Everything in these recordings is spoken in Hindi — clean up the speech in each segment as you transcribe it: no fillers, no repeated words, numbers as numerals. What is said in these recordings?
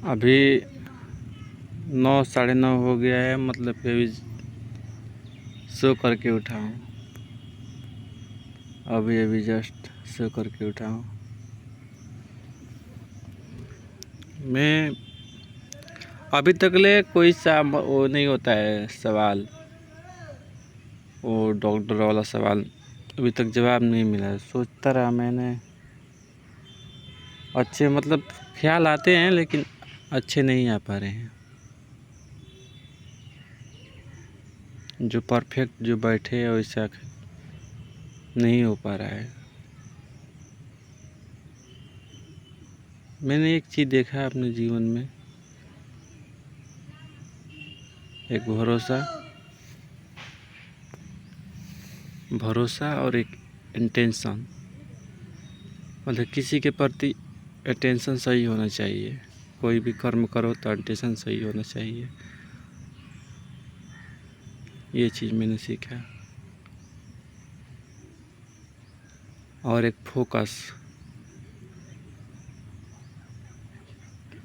अभी 9 साढ़े 9 हो गया है, मतलब कि अभी सो करके उठा हूँ। अभी जस्ट सो करके उठा हूँ। मैं अभी तक ले कोई सा वो नहीं होता है सवाल, वो डॉक्टर वाला सवाल अभी तक जवाब नहीं मिला है। सोचता रहा मैंने, अच्छे मतलब ख्याल आते हैं लेकिन अच्छे नहीं आ पा रहे हैं। जो परफेक्ट जो बैठे वैसा नहीं हो पा रहा है। मैंने एक चीज़ देखा है अपने जीवन में, एक भरोसा और एक इंटेंशन। मतलब किसी के प्रति इंटेंशन सही होना चाहिए। कोई भी कर्म करो तो इंटेंशन सही होना चाहिए। ये चीज़ मैंने सीखा। और एक फोकस।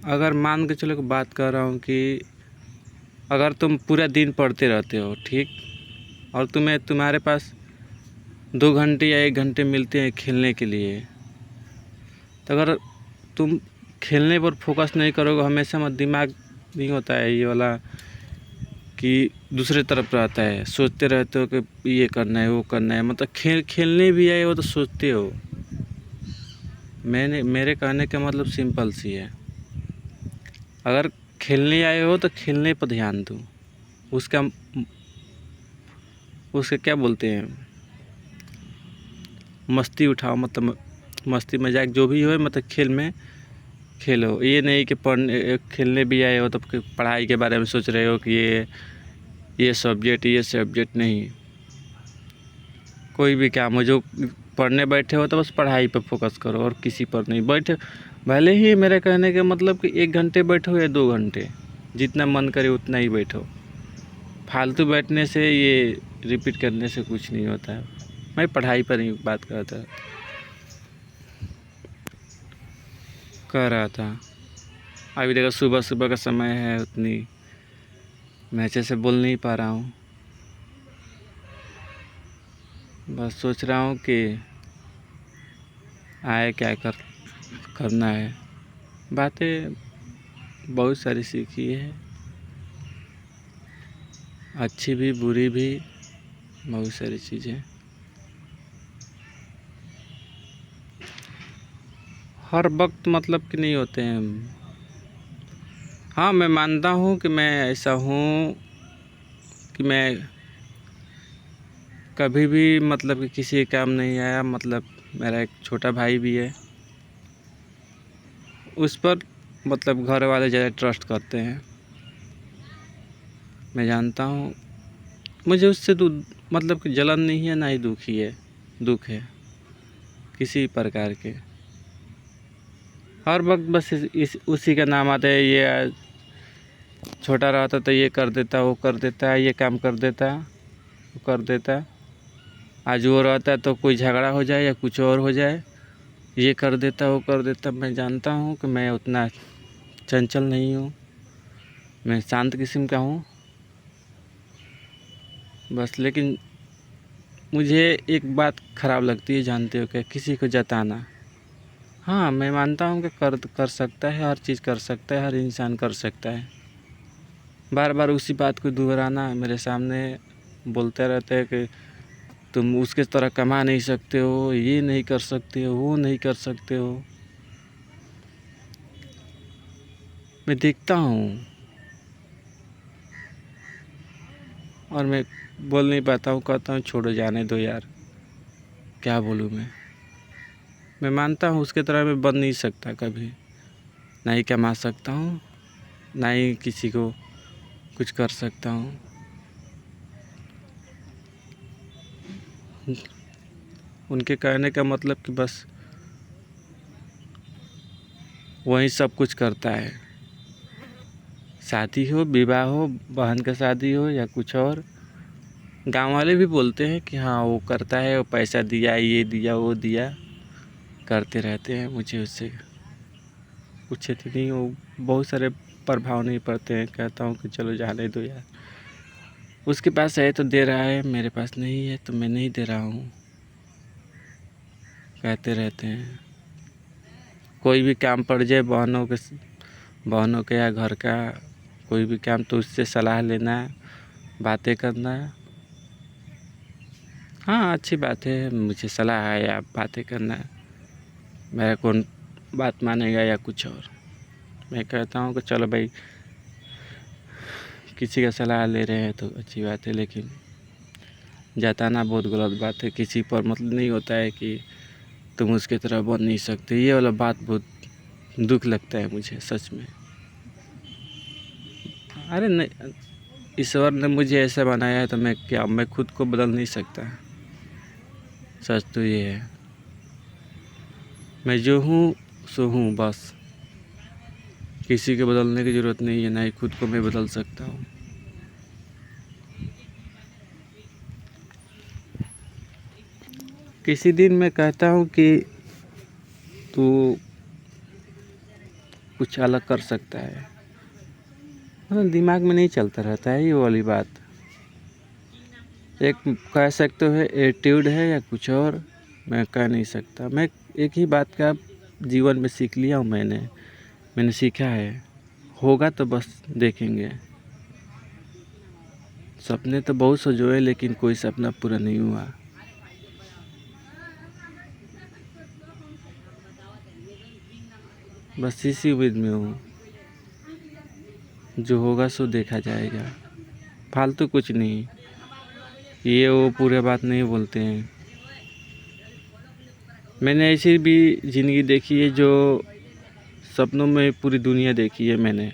अगर मान के चलो, बात कर रहा हूँ कि अगर तुम पूरा दिन पढ़ते रहते हो, ठीक, और तुम्हारे पास 2 घंटे या 1 घंटे मिलते हैं खेलने के लिए, तो अगर तुम खेलने पर फोकस नहीं करोगे, हमेशा मत दिमाग नहीं होता है ये वाला कि दूसरे तरफ रहता है, सोचते रहते हो कि ये करना है वो करना है। मतलब खेलने भी आए हो तो सोचते हो। मेरे कहने का मतलब सिंपल सी है, अगर खेलने आए हो तो खेलने पर ध्यान दो। उसका क्या बोलते हैं, मस्ती उठाओ। मतलब मस्ती मजाक जो भी हो, मतलब खेल में खेलो। ये नहीं कि खेलने भी आए हो तो पढ़ाई के बारे में सोच रहे हो कि ये सब्जेक्ट नहीं। कोई भी काम हो, जो पढ़ने बैठे हो तो बस पढ़ाई पर फोकस करो और किसी पर नहीं बैठे। भले ही मेरे कहने के मतलब कि 1 घंटे बैठो या 2 घंटे, जितना मन करे उतना ही बैठो। फालतू बैठने से, ये रिपीट करने से कुछ नहीं होता है। मैं पढ़ाई पर ही बात कर रहा था। अभी देखो सुबह का समय है, उतनी मैं अच्छे से बोल नहीं पा रहा हूँ। बस सोच रहा हूँ कि आए क्या करना है। बातें बहुत सारी सीखी है, अच्छी भी बुरी भी, बहुत सारी चीज़ें। हर वक्त मतलब कि नहीं होते हैं। हाँ, मैं मानता हूँ कि मैं ऐसा हूँ कि मैं कभी भी मतलब कि किसी काम नहीं आया। मतलब मेरा एक छोटा भाई भी है, उस पर मतलब घर वाले ज़्यादा ट्रस्ट करते हैं। मैं जानता हूँ, मुझे उससे मतलब कि जलन नहीं है, ना ही दुख है किसी प्रकार के। हर वक्त बस उसी का नाम आता है। ये छोटा रहता तो ये कर देता, वो कर देता, ये काम कर देता, वो कर देता। आज वो रहता है तो कोई झगड़ा हो जाए या कुछ और हो जाए, ये कर देता, वो कर देता। मैं जानता हूँ कि मैं उतना चंचल नहीं हूँ, मैं शांत किस्म का हूँ बस। लेकिन मुझे एक बात ख़राब लगती है, जानते हो क्या, किसी को जताना। हाँ, मैं मानता हूँ कि कर सकता है, हर चीज़ कर सकता है, हर इंसान कर सकता है। बार बार उसी बात को दोहराना, मेरे सामने बोलते रहते हैं कि तुम उसके तरह कमा नहीं सकते हो, ये नहीं कर सकते हो, वो नहीं कर सकते हो। मैं देखता हूँ और मैं बोल नहीं पाता हूँ, कहता हूँ छोड़ो, जाने दो यार, क्या बोलूँ मैं मानता हूँ उसके तरह मैं बन नहीं सकता कभी। ना ही कमा सकता हूँ, ना ही किसी को कुछ कर सकता हूँ। उनके कहने का मतलब कि बस वही सब कुछ करता है। शादी हो, विवाह हो, बहन का शादी हो या कुछ और, गांव वाले भी बोलते हैं कि हाँ वो करता है, वो पैसा दिया, ये दिया, वो दिया, करते रहते हैं। मुझे उससे कुछ इतनी वो बहुत सारे प्रभाव नहीं पड़ते हैं। कहता हूँ कि चलो जाने दो यार, उसके पास है तो दे रहा है, मेरे पास नहीं है तो मैं नहीं दे रहा हूँ, कहते रहते हैं। कोई भी काम पड़ जाए बहनों के या घर का कोई भी काम, तो उससे सलाह लेना, बातें करना। हाँ, अच्छी बात है, मुझे सलाह है या बातें करना, मेरा कौन बात मानेगा या कुछ और। मैं कहता हूँ कि चलो भाई, किसी का सलाह ले रहे हैं तो अच्छी बात है, लेकिन जताना बहुत गलत बात है। किसी पर मतलब नहीं होता है कि तुम उसकी तरह बन नहीं सकते। ये वाला बात बहुत दुख लगता है मुझे सच में। अरे नहीं, ईश्वर ने मुझे ऐसा बनाया है तो मैं खुद को बदल नहीं सकता। सच तो ये है, मैं जो हूँ सो हूँ बस। किसी के बदलने की ज़रूरत नहीं है, ना ही खुद को मैं बदल सकता हूँ। किसी दिन मैं कहता हूँ कि तू कुछ अलग कर सकता है, मतलब दिमाग में नहीं चलता रहता है ये वाली बात। एक कह सकते हो एटीट्यूड है या कुछ और, मैं कह नहीं सकता। मैं एक ही बात का जीवन में सीख लिया हूँ, मैंने सीखा है, होगा तो बस देखेंगे। सपने तो बहुत सजोए लेकिन कोई सपना पूरा नहीं हुआ। बस इसी उम्मीद में हूँ, जो होगा सो देखा जाएगा। फालतू कुछ नहीं, ये वो पूरे बात नहीं बोलते हैं। मैंने ऐसी भी ज़िंदगी देखी है जो सपनों में पूरी दुनिया देखी है मैंने।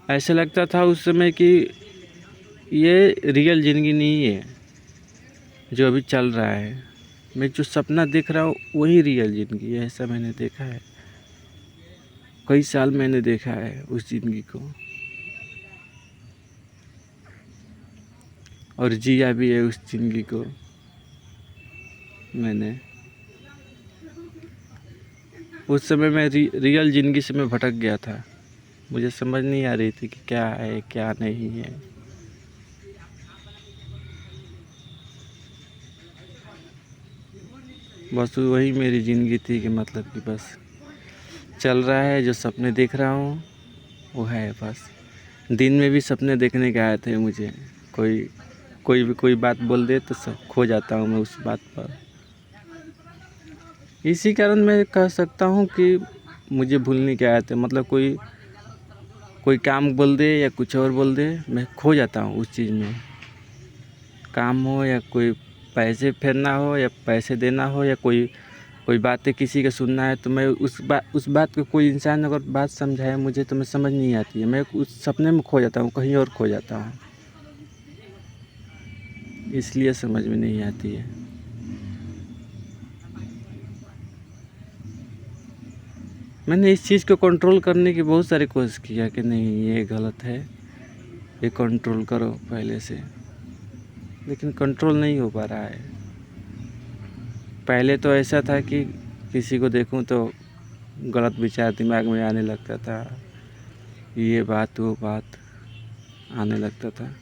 ऐसा लगता था उस समय कि ये रियल ज़िंदगी नहीं है जो अभी चल रहा है। मैं जो सपना देख रहा हूँ वही रियल ज़िंदगी है, ऐसा मैंने देखा है। कई साल मैंने देखा है उस ज़िंदगी को, और जिया भी है उस ज़िंदगी को मैंने। उस समय मैं रियल ज़िंदगी से मैं भटक गया था। मुझे समझ नहीं आ रही थी कि क्या है क्या नहीं है। बस वही मेरी ज़िंदगी थी कि मतलब कि बस चल रहा है, जो सपने देख रहा हूँ वो है बस। दिन में भी सपने देखने के आए थे मुझे। कोई बात बोल दे तो सब खो जाता हूँ मैं उस बात पर। इसी कारण मैं कह सकता हूँ कि मुझे भूलने के आए थे, मतलब कोई काम बोल दे या कुछ और बोल दे, मैं खो जाता हूँ उस चीज़ में। काम हो या कोई पैसे फेरना हो या पैसे देना हो या कोई बातें किसी का सुनना है, तो मैं उस बात को कोई इंसान अगर बात समझाए मुझे तो मैं समझ नहीं आती है। मैं उस सपने में खो जाता हूँ, कहीं और खो जाता हूँ, इसलिए समझ में नहीं आती है। मैंने इस चीज़ को कंट्रोल करने की बहुत सारी कोशिश किया कि नहीं ये गलत है, ये कंट्रोल करो पहले से, लेकिन कंट्रोल नहीं हो पा रहा है। पहले तो ऐसा था कि किसी को देखूं तो गलत विचार दिमाग में आने लगता था, ये बात वो बात आने लगता था।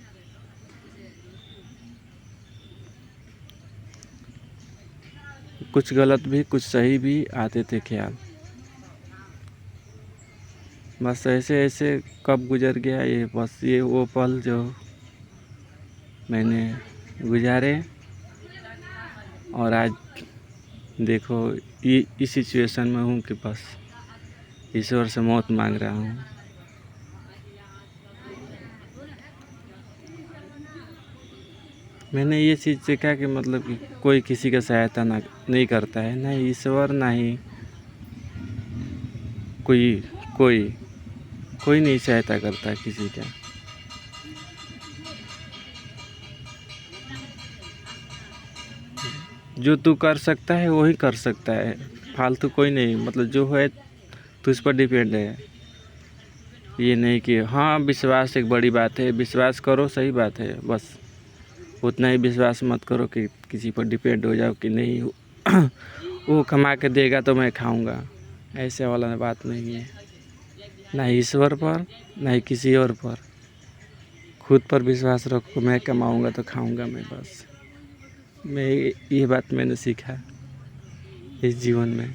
कुछ गलत भी कुछ सही भी आते थे ख्याल। बस ऐसे ऐसे कब गुजर गया ये, बस ये वो पल जो मैंने गुजारे, और आज देखो ये इस सिचुएशन में हूँ कि बस ईश्वर से मौत मांग रहा हूँ। मैंने ये चीज़ सीखा कि मतलब कि कोई किसी का सहायता नहीं करता है, ना ईश्वर ना ही कोई नहीं सहायता करता किसी का। जो तू कर सकता है वही कर सकता है, फालतू कोई नहीं। मतलब जो है तुझ पर डिपेंड है। ये नहीं कि हाँ विश्वास एक बड़ी बात है, विश्वास करो सही बात है, बस उतना ही विश्वास मत करो कि किसी पर डिपेंड हो जाओ कि नहीं वो कमा के देगा तो मैं खाऊंगा, ऐसे वाला बात नहीं है। ना ईश्वर पर ना ही किसी और पर, खुद पर विश्वास रखो। मैं कमाऊंगा तो खाऊंगा मैं, बस मैं ये बात मैंने सीखा इस जीवन में।